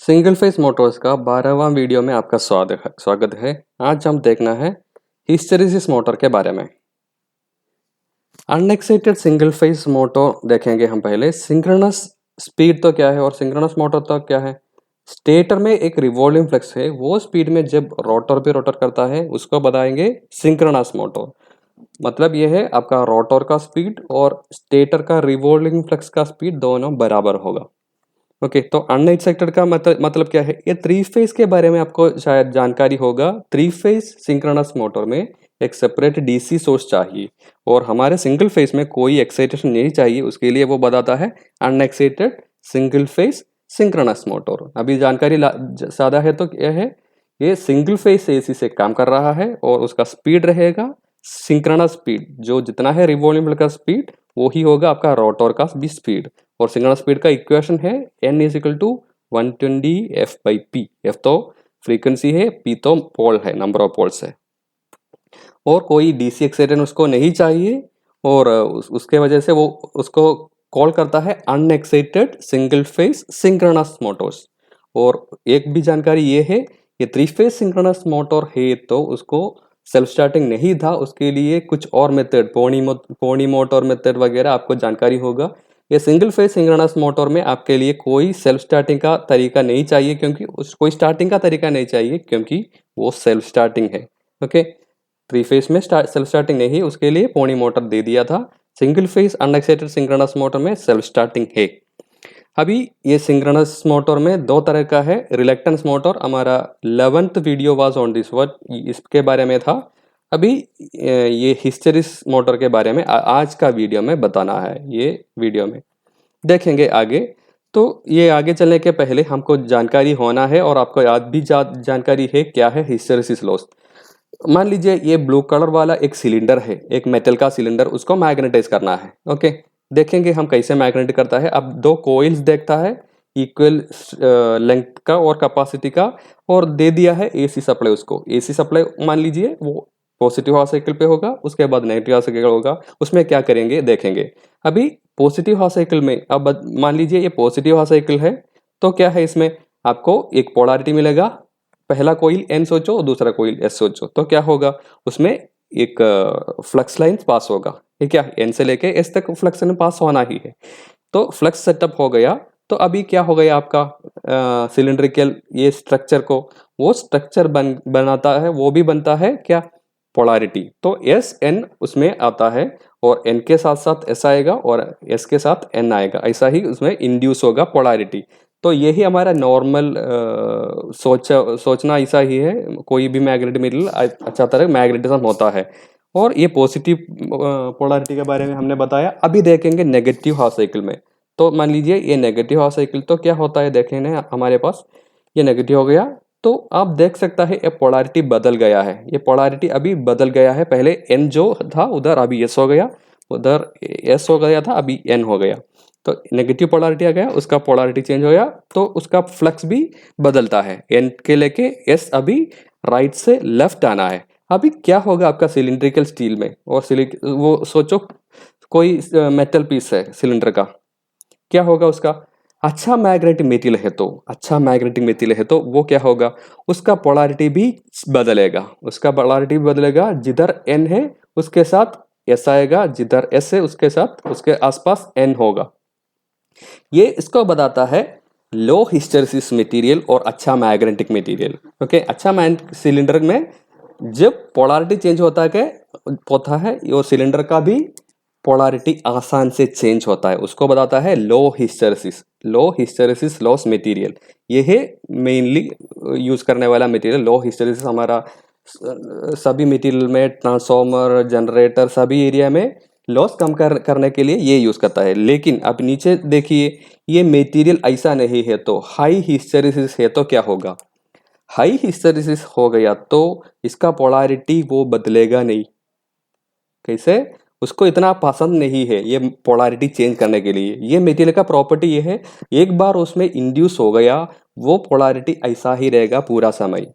Single phase Motors का 12वां video में आपका स्वागत है। आज हम देखना है हिस्टेरिसिस मोटर के बारे में। अनएक्साइटेड सिंगल फेस मोटर देखेंगे हम पहले। सिंक्रोनस स्पीड तो क्या है और सिंक्रोनस मोटर तो क्या है। स्टेटर में एक रिवॉल्विंग फ्लक्स है, वो स्पीड में जब रोटर पे रोटर करता है उसको बताएंगे सिंक्रोनस मोटर। मतलब ये है आपका रोटर का स्पीड और स्टेटर का रिवॉल्विंग फ्लक्स का स्पीड दोनों बराबर होगा। ओके, तो अनएक्साइटेड का मतलब क्या है। ये थ्री फेज के बारे में आपको शायद जानकारी होगा। थ्री फेज सिंक्रोनस मोटर में एक सेपरेट डीसी सोर्स चाहिए और हमारे सिंगल फेज में कोई एक्साइटेशन नहीं चाहिए, उसके लिए वो बताता है unexcited single phase synchronous motor. अभी जानकारी सादा है तो क्या है, ये सिंगल फेज एसी से काम कर रहा है और उसका स्पीड रहेगा सिंक्रोनस स्पीड। जो जितना है रिवॉल्विंग का स्पीड वो ही होगा आपका रोटर का भी स्पीड। और सिंक्रोनस स्पीड का इक्वेशन है n is equal to 120 f by P. F तो फ्रीक्वेंसी है, पी तो पोल है, नंबर ऑफ पोल्स है। और कोई डीसी एक्साइटेशन उसको नहीं चाहिए और उसके वजह से वो उसको कॉल करता है unexcited single phase synchronous Motors. और एक भी जानकारी ये है, ये थ्री फेज सिंक्रोनस मोटर है तो उसको सेल्फ स्टार्टिंग नहीं था, उसके लिए कुछ और मेथड पोनी मोटर मेथड वगैरह आपको जानकारी होगा। ये सिंगल फेज सिंक्रोनस मोटर में आपके लिए कोई सेल्फ स्टार्टिंग का तरीका नहीं चाहिए, क्योंकि कोई स्टार्टिंग का तरीका नहीं चाहिए क्योंकि वो सेल्फ स्टार्टिंग है। ओके, थ्री फेज में सेल्फ स्टार्टिंग नहीं, उसके लिए पोनी मोटर दे दिया था। Single phase unexcited synchronous motor में सेल्फ स्टार्टिंग है। अभी ये सिंक्रोनस मोटर में दो तरह का है। रिलेक्टेंस मोटर हमारा 11th video was on this word, इसके बारे में था। अभी ये हिस्टेरिस मोटर के बारे में आज का वीडियो में बताना है। ये वीडियो में देखेंगे आगे। तो ये आगे चलने के पहले हमको जानकारी होना है और आपको याद भी जानकारी है क्या है हिस्टेरिसिस लॉस। मान लीजिए ये ब्लू कलर वाला एक सिलेंडर है, एक मेटल का सिलेंडर, उसको मैग्नेटाइज करना है। ओके, देखेंगे हम कैसे मैग्नेट करता है। अब दो कोइल्स देखता है इक्वल लेंथ का और कैपेसिटी का, और दे दिया है एसी सप्लाई। उसको एसी सप्लाई मान लीजिए वो पॉजिटिव हाफ साइकिल पे होगा, उसके बाद नेगेटिव हाफ साइकिल होगा। उसमें क्या करेंगे देखेंगे। अभी पॉजिटिव हाफ साइकिल में अब मान लीजिए ये पॉजिटिव हाफ साइकिल है, तो क्या है इसमें आपको एक पोलैरिटी मिलेगा। पहला कोइल एन सोचो और दूसरा कोइल एस सोचो, तो क्या होगा उसमें एक फ्लक्स लाइन पास होगा। ये क्या एन से लेके एस तक फ्लक्स लाइन पास होना ही है। तो फ्लक्स सेटअप हो गया। तो अभी क्या हो गया आपका सिलिंड्रिकल ये स्ट्रक्चर को, वो स्ट्रक्चर बनाता है, वो भी बनता है क्या पोलैरिटी। तो एस एन उसमें आता है और एन के साथ साथ एस आएगा और एस के साथ एन आएगा, ऐसा ही उसमें इंड्यूस होगा पोलैरिटी। तो यही हमारा नॉर्मल सोचना ऐसा ही है। कोई भी मैग्नेटिक मटेरियल अच्छा तरह मैग्नेटिज्म होता है। और ये पॉजिटिव पोलैरिटी के बारे में हमने बताया। अभी देखेंगे नेगेटिव हाफ साइकिल में। तो मान लीजिए ये नेगेटिव हाफ साइकिल, तो क्या होता है देखें ना, हमारे पास ये नेगेटिव हो गया। तो आप देख सकता है ये पोलैरिटी बदल गया है। ये पोलैरिटी अभी बदल गया है, पहले एन जो था उधर अभी एस हो गया, उधर एस हो गया था अभी एन हो गया। तो नेगेटिव पोलैरिटी आ गया, उसका पोलैरिटी चेंज हो गया, तो उसका फ्लक्स भी बदलता है। एन के लेके एस अभी राइट से लेफ्ट आना है। अभी क्या होगा आपका सिलिंड्रिकल स्टील में और वो सोचो कोई मेटल पीस है सिलेंडर का, क्या होगा उसका। अच्छा मैग्नेटिक मेटेरियल है तो अच्छा मैग्नेटिक मेटेरियल है तो वो क्या होगा, उसका पोलैरिटी भी बदलेगा। उसका पोलैरिटी भी बदलेगा, जिधर एन है उसके साथ एस आएगा, जिधर एस है उसके साथ उसके आसपास एन होगा। ये इसको बताता है लो हिस्टेरिसिस मटेरियल और अच्छा मैग्नेटिक मटेरियल। ओके, अच्छा सिलेंडर में जब पोलैरिटी चेंज होता है और सिलेंडर का भी पोलैरिटी आसान से चेंज होता है, उसको बताता है लो हिस्टेरिसिस लॉस मटेरियल। ये है मेनली यूज करने वाला मटेरियल। लो हिस्टेरिसिस हमारा सभी मटेरियल में, ट्रांसफार्मर, जनरेटर, सभी एरिया में लॉस कम करने के लिए ये यूज करता है। लेकिन अब नीचे देखिए, ये मटेरियल ऐसा नहीं है तो हाई हिस्टेरिसिस है तो क्या होगा। हाई हिस्टेरिसिस हो गया तो इसका पोलैरिटी वो बदलेगा नहीं। कैसे, उसको इतना पसंद नहीं है ये पोलैरिटी चेंज करने के लिए। ये मटेरियल का प्रॉपर्टी ये है, एक बार उसमें इंड्यूस हो गया वो पोलैरिटी ऐसा ही रहेगा पूरा समय।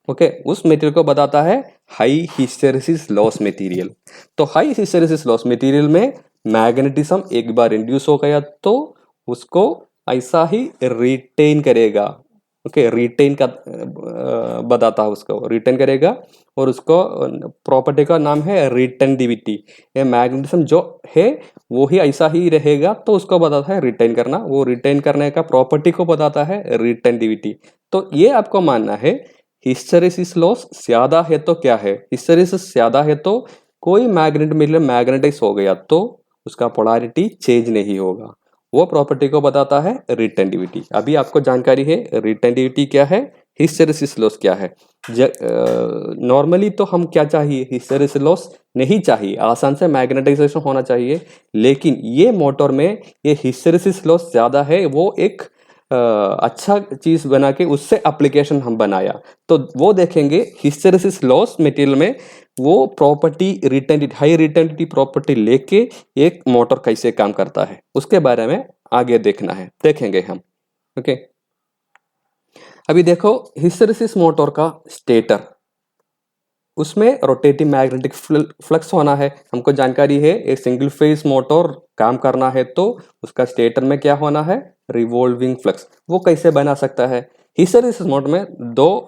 ओके, उस मटेरियल को बताता है हाई हिस्टेरिसिस लॉस मटेरियल। तो हाई हिस्टेरिसिस लॉस मटेरियल में मैग्नेटिज्म एक बार इंड्यूस हो गया तो उसको ऐसा ही रिटेन करेगा, ओके, रिटेन का बताता है, उसको रिटेन करेगा और उसको प्रॉपर्टी का नाम है रिटेंटिविटी। ये मैग्नेटिज्म जो है वो ही ऐसा ही रहेगा, तो उसको बताता है रिटेन करना, वो रिटेन करने का प्रॉपर्टी को बताता है रिटेंटिविटी। तो ये आपको मानना है हिस्टैरिसीस लॉस ज्यादा है तो क्या है, हिस्टैरिसीस ज्यादा है तो कोई मैग्नेट मिले मैग्नेटाइज हो गया तो उसका पोलैरिटी चेंज नहीं होगा, वो प्रॉपर्टी को बताता है रिटेंटिविटी। अभी आपको जानकारी है रिटेंटिविटी क्या है, हिस्टैरिसीस लॉस क्या है। नॉर्मली तो हम क्या चाहिए, हिस्टैरिसीस लॉस नहीं चाहिए, आसान से मैग्नेटाइजेशन होना चाहिए, लेकिन ये मोटर में ये हिस्टैरिसीस लॉस ज्यादा है, वो एक अच्छा चीज बना के उससे एप्लीकेशन हम बनाया, तो वो देखेंगे हिस्टैरिसीस लॉस मटेरियल में वो property retentivity, high retentivity property लेके एक मोटर कैसे काम करता है उसके बारे में आगे देखना है, देखेंगे हम। ओके, अभी देखो हिस्टैरिसीस मोटर का स्टेटर, उसमें रोटेटिंग मैग्नेटिक फ्लक्स होना है, हमको जानकारी है एक सिंगल फेज मोटर काम करना है तो उसका स्टेटर में क्या होना है, रिवॉल्विंग फ्लक्स। वो कैसे बना सकता है, हिस्टैरिसीस मोटर में दो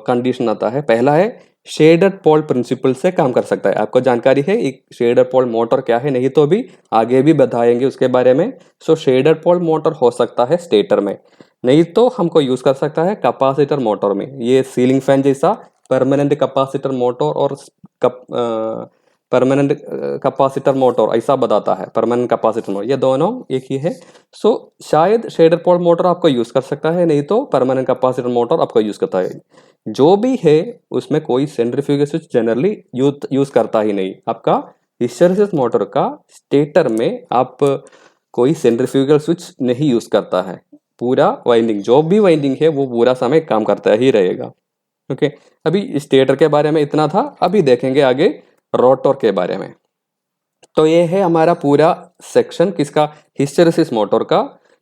कंडीशन आता है, पहला है शेडेड पोल प्रिंसिपल से काम कर सकता है, आपको जानकारी है एक शेडेड पोल मोटर क्या है, नहीं तो अभी आगे भी बताएंगे उसके बारे में। सो शेडेड पोल मोटर हो सकता है स्टेटर में, नहीं तो हमको यूज कर सकता है कैपेसिटर मोटर में, ये सीलिंग फैन जैसा परमानेंट कैपेसिटर मोटर और परमानेंट कैपेसिटर मोटर ऐसा बताता है, परमानेंट कैपेसिटर मोटर ये दोनों एक ही है। सो शायद शेडेड पोल मोटर आपको यूज कर सकता है, नहीं तो परमानेंट कैपेसिटर मोटर आपको यूज करता है, जो भी है उसमें कोई सेंट्रीफ्यूगल स्विच जनरली यूज करता ही नहीं। आपका हिस्टैरिसीस मोटर का स्टेटर में आप कोई सेंट्रीफ्यूगल स्विच नहीं यूज करता है, पूरा वाइंडिंग जो भी वाइंडिंग है वो पूरा समय काम करता ही रहेगा। ओके, अभी स्टेटर के बारे में इतना था, अभी देखेंगे आगे रोटर के बारे में। तो ये है हमारा पूरा सेक्शन किसका, हिस्टैरिसीस मोटर का।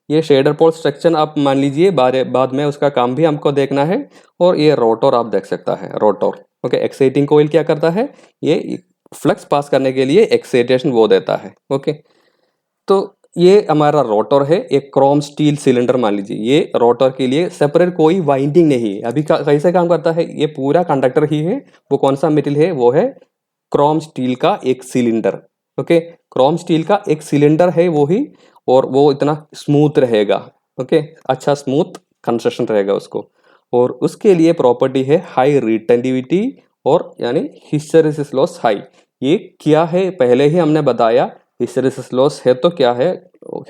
ये शेडर पोल स्ट्रक्चर आप मान लीजिए, बाद में उसका काम भी हमको देखना है। और ये रोटर आप देख सकता है, रोटर ओके, एक्साइटिंग कोइल क्या करता है, ये फ्लक्स पास करने के लिए एक्साइटेशन वो देता है। ओके, तो ये हमारा रोटर है, एक क्रोम स्टील सिलेंडर मान लीजिए, ये रोटर के लिए सेपरेट कोई वाइंडिंग नहीं है। अभी कैसे काम करता है, ये पूरा कंडक्टर ही है, वो कौन सा मटेरियल है, वो है क्रोम स्टील का एक सिलेंडर। ओके, क्रोम स्टील का एक सिलेंडर है वो ही, और वो इतना स्मूथ रहेगा। ओके, अच्छा स्मूथ कंस्ट्रक्शन रहेगा उसको, और उसके लिए प्रॉपर्टी है हाई रिटेंटिविटी और यानी हिस्टैरिसीस लॉस हाई। ये क्या है पहले ही हमने बताया, हिस्टैरिसीस लॉस है तो क्या है,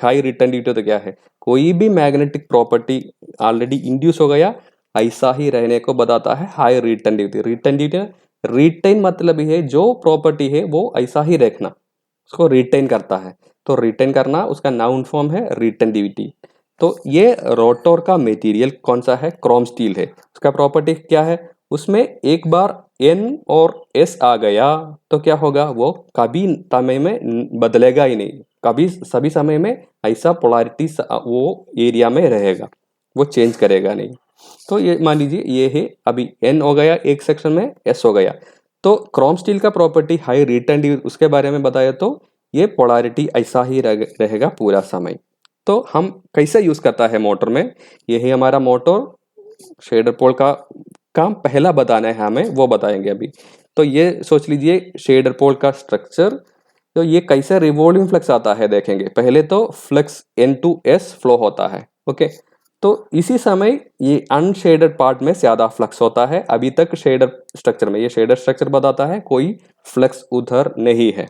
हाई रिटेंटिविटी तो क्या है, कोई भी मैग्नेटिक प्रॉपर्टी ऑलरेडी इंड्यूस हो गया ऐसा ही रहने को बताता है हाई रिटेंटिविटी। रिटेंटिविटी रिटेन मतलब है जो प्रॉपर्टी है वो ऐसा ही रखना, उसको रिटेन करता है, तो रिटेन करना उसका नाउन फॉर्म है रिटेंटिविटी। तो ये रोटर का मटेरियल कौन सा है, क्रोम स्टील है, उसका प्रॉपर्टी क्या है, उसमें एक बार N और S आ गया तो क्या होगा, वो कभी समय में बदलेगा ही नहीं, कभी सभी समय में ऐसा पोलैरिटी वो एरिया में रहेगा, वो चेंज करेगा नहीं। तो ये मान लीजिए ये है, अभी N हो गया एक सेक्शन में, S हो गया, तो क्रोम स्टील का प्रॉपर्टी हाई रिटेंटिविटी उसके बारे में बताया, तो ये पोलैरिटी ऐसा ही रहेगा पूरा समय। तो हम कैसे यूज करता है मोटर में, ये है हमारा मोटर, शेडर पोल का काम पहला बताना है हमें, वो बताएंगे अभी। तो ये सोच लीजिए शेडर पोल का स्ट्रक्चर, तो ये कैसे रिवॉल्विंग फ्लक्स आता है देखेंगे। पहले तो flux N to S flow होता है। ओके, तो इसी समय ये अनशेडेड पार्ट में ज्यादा फ्लक्स होता है, अभी तक शेडर स्ट्रक्चर में, ये शेडर स्ट्रक्चर बताता है कोई फ्लक्स उधर नहीं है।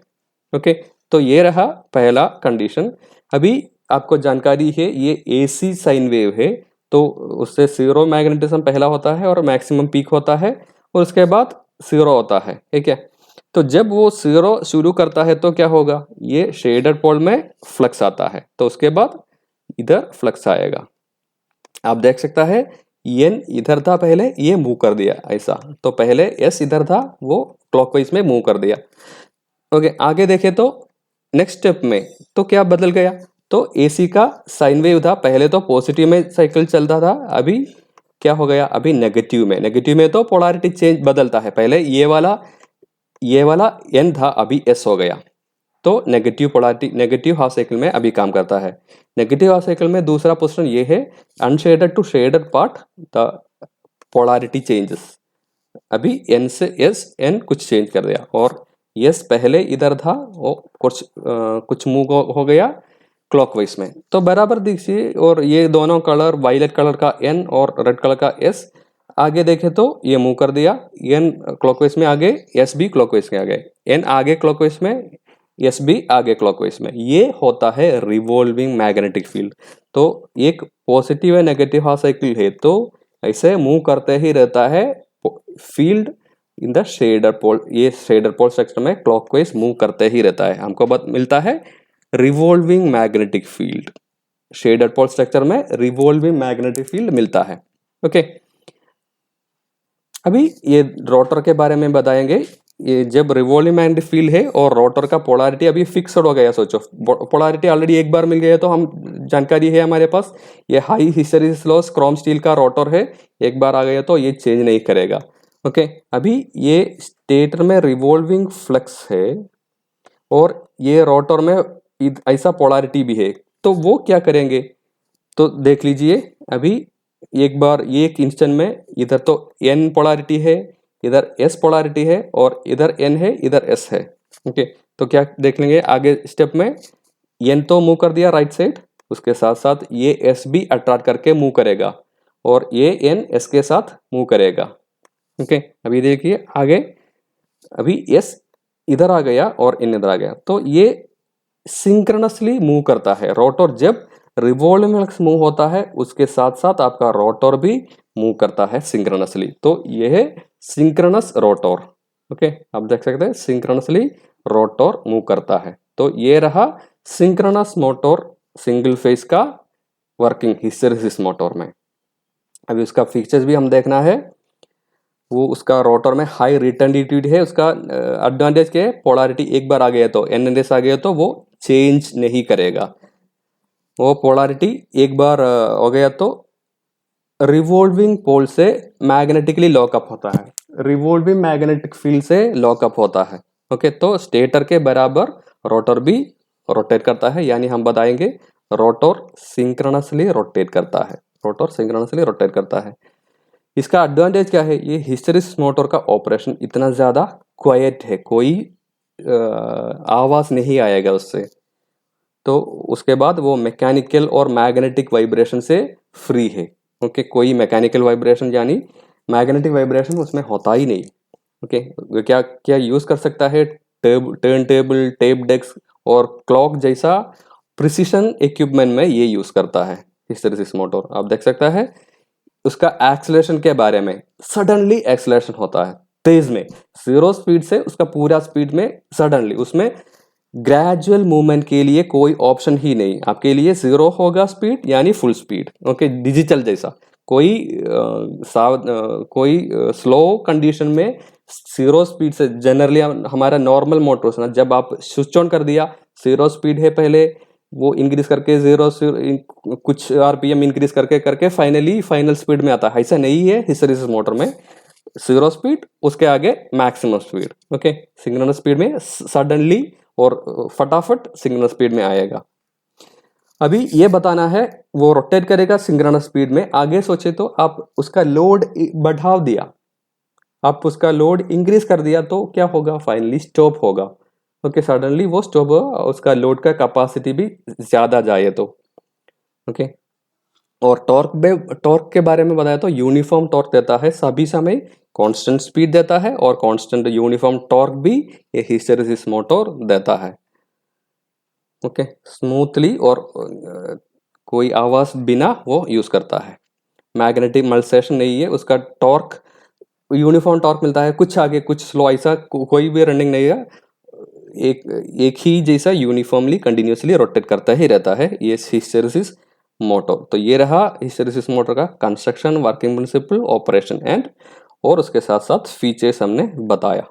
ओके, तो ये रहा पहला कंडीशन। अभी आपको जानकारी है ये AC साइन वेव है, तो उससे जीरो मैग्नेटिज्म पहला होता है और मैक्सिमम पीक होता है, और उसके बाद जीरो होता है। ठीक है, तो जब वो जीरो शुरू करता है तो क्या होगा, ये शेडर पोल में फ्लक्स आता है, तो उसके बाद इधर फ्लक्स आएगा। आप देख सकता है N इधर था पहले, ये मूव कर दिया ऐसा, तो पहले S इधर था वो क्लॉकवाइज में मूव कर दिया। ओके, आगे देखे तो नेक्स्ट स्टेप में तो क्या बदल गया, तो AC का साइन वेव था, पहले तो पॉजिटिव में साइकिल चलता था, अभी क्या हो गया, अभी नेगेटिव में। नेगेटिव में तो पोलैरिटी चेंज बदलता है, पहले ये वाला N था, अभी S हो गया। तो negative polarity, negative half cycle में अभी काम करता है। नेगेटिव हाफ साइकिल में दूसरा पोजीशन ये है, unshaded to shaded part the polarity changes. अभी n से s n कुछ चेंज कर दिया, और s पहले इधर था, वो कुछ मूव हो गया क्लॉकवाइज में, तो बराबर दीजिए। और ये दोनों कलर, वायलेट कलर का n और रेड कलर का s, आगे देखे तो ये मूव कर दिया, n क्लॉकवाइज में आगे, s भी क्लॉकवाइज में आगे, n आगे क्लॉकवाइज में, s भी आगे क्लॉकवाइज में। ये होता है रिवॉल्विंग मैग्नेटिक फील्ड। तो एक पॉजिटिव है नेगेटिव हाफ साइकिल है, तो ऐसे मूव करते ही रहता है फील्ड इन द शेडर पोल। ये शेडर पोल स्ट्रक्चर में क्लॉकवाइज मूव करते ही रहता है, हमको मिलता है रिवॉल्विंग मैग्नेटिक फील्ड। शेडर पोल स्ट्रक्चर में रिवॉल्विंग मैग्नेटिक फील्ड मिलता है। ओके, अभी ये रोटर के बारे में बताएंगे। ये जब रिवॉल्विंग मैग्नेटिक फील्ड है और रोटर का पोलैरिटी अभी फिक्स्ड हो गया, सोचो पोलैरिटी ऑलरेडी एक बार मिल गया, तो हम जानकारी है हमारे पास, ये high hysteresis loss Chrome steel का रोटर है, एक बार आ गया तो ये चेंज नहीं करेगा। ओके, अभी ये स्टेटर में रिवॉल्विंग फ्लक्स है और ये रोटर में ऐसा पोलैरिटी भी है, तो वो क्या करेंगे, तो देख लीजिए। अभी एक बार ये एक इंस्टेंट में इधर तो n पोलैरिटी है, इधर s पोलैरिटी है, और इधर n है, इधर s है। ओके, तो क्या देख लेंगे आगे स्टेप में, n तो मूव कर दिया राइट साइड, उसके साथ साथ ये s भी अट्रैक्ट करके मूव करेगा, और ये n s के साथ मूव करेगा। ओके, अभी देखिए आगे, अभी s इधर आ गया और n इधर आ गया, तो ये सिंक्रोनसली मूव करता है रोटर। जब रिवॉल्विंग फ्लक्स मूव होता है, उसके साथ साथ आपका रोटर भी मूव करता है सिंक्रोनसली, तो यह है सिंक्रोनस रोटर। ओके, आप देख सकते हैं सिंक्रोनसली रोटर मूव करता है। तो ये रहा सिंक्रोनस मोटर सिंगल फेज का वर्किंग हिस्टैरिसीस मोटर में। अभी उसका फीचर्स भी हम देखना है। वो उसका रोटर में हाई रिटर्निटी है, उसका एडवांटेज के पोलैरिटी एक बार आ गया तो NNS आ गया तो वो चेंज नहीं करेगा। वो पोलैरिटी एक बार हो गया तो रिवॉल्विंग पोल से मैग्नेटिकली लॉकअप होता है, रिवॉल्विंग मैग्नेटिक फील्ड से लॉकअप होता है। ओके, तो स्टेटर के बराबर रोटर भी रोटेट करता है, यानी हम बताएंगे रोटर सिंक्रोनसली रोटेट करता है, रोटर सिंक्रोनसली रोटेट करता है। इसका एडवांटेज क्या है, ये हिस्टैरिसीस मोटर का ऑपरेशन इतना ज़्यादा क्वाइट है, कोई आवाज़ नहीं आएगा उससे। तो उसके बाद वो मैकेनिकल और मैग्नेटिक वाइब्रेशन से फ्री है। ओके, कोई मैकेनिकल वाइब्रेशन यानी मैग्नेटिक वाइब्रेशन उसमें होता ही नहीं। ओके, वो क्या क्या यूज़ कर सकता है, टर्न टेबल, टेप डेस्क और क्लॉक जैसा प्रिसिशन इक्विपमेंट में ये यूज़ करता है हिस्टैरिसीस मोटर। आप देख सकता है उसका एक्सेलरेशन के बारे में, सडनली एक्सेलरेशन होता है तेज में, 0 स्पीड से उसका पूरा स्पीड में सडनली, उसमें ग्रेजुअल मूवमेंट के लिए कोई ऑप्शन ही नहीं। आपके लिए 0 होगा स्पीड यानी फुल स्पीड। ओके, डिजिटल जैसा कोई स्लो कंडीशन में 0 स्पीड से, जनरली हमारा नॉर्मल मोटर्स ना, जब आप स्विच ऑन कर दिया 0 स्पीड है, पहले वो इंक्रीज करके 0 कुछ RPM इंक्रीज करके करके फाइनली फाइनल स्पीड में आता है। ऐसा नहीं है हिस्टैरिसीस मोटर में, 0 स्पीड उसके आगे maximum speed. Okay, synchronous speed में सडनली और फटाफट सिंक्रोनस स्पीड में आएगा। अभी ये बताना है वो रोटेट करेगा सिंक्रोनस स्पीड में। आगे सोचे तो आप उसका लोड बढ़ा दिया, आप उसका लोड इंक्रीज कर दिया तो क्या होगा, फाइनली स्टॉप होगा। ओके, सडनली वो स्टॉप होगा, उसका लोड का कैपेसिटी भी ज्यादा जाए तो। ओके, और टॉर्क के बारे में बताया तो यूनिफॉर्म टॉर्क देता है सभी समय, कांस्टेंट स्पीड देता है, और कांस्टेंट यूनिफॉर्म टॉर्क भी ये हिस्टैरिसीस मोटर देता है। ओके, स्मूथली और कोई आवाज बिना वो यूज करता है। मैग्नेटिक मल्सेशन नहीं है उसका, टॉर्क यूनिफॉर्म टॉर्क मिलता है, कुछ आगे कुछ स्लो, ऐसा कोई भी रनिंग नहीं है, एक ही जैसा यूनिफॉर्मली कंटिन्यूसली रोटेट करता ही रहता है ये हिस्टैरिसीस मोटर। तो ये रहा हिस्टैरिसीस मोटर का construction, working principle, operation and, और उसके साथ साथ फीचर्स हमने बताया।